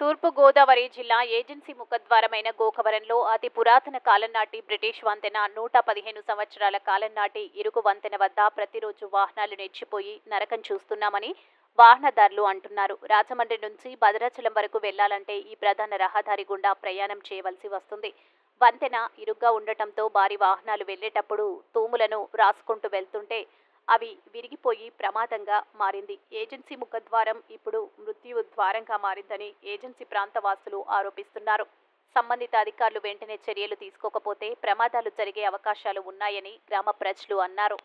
తూర్పు గోదావరి జిల్లా ఏజెన్సీ ముఖద్వారమైన గోకవరంలో అతి పురాతన కాలం నాటి బ్రిటిష్ వంతెన 115 సంవత్సరాల కాలం నాటి ఇరుకు వంతెన వద్ద ప్రతిరోజు వాహనాలు నిలిచిపోయి నరకం చూస్తున్నామని వాహనదారులు అంటున్నారు. రాజమండ్రి నుంచి భద్రాచలం వరకు వెళ్లాలంటే ఈ ప్రధాన రహదారి గుండా ప్రయాణం చేయవలసి వస్తుంది. వంతెన ఇరుగ్గా ఉండటంతో భారీ వాహనాలు వెళ్లేటప్పుడు తూములను రాసుకుంటూ వెళ్తుంటే అవి విరిగిపోయి ప్రమాదంగా మారింది. ఏజెన్సీ ముఖద్వారం ఇప్పుడు మృత్యు ద్వారంగా మారిందని ఏజెన్సీ ప్రాంతవాసులు ఆరోపిస్తున్నారు. సంబంధిత అధికారులు వెంటనే చర్యలు తీసుకోకపోతే ప్రమాదాలు జరిగే అవకాశాలు ఉన్నాయని గ్రామ ప్రజలు అన్నారు.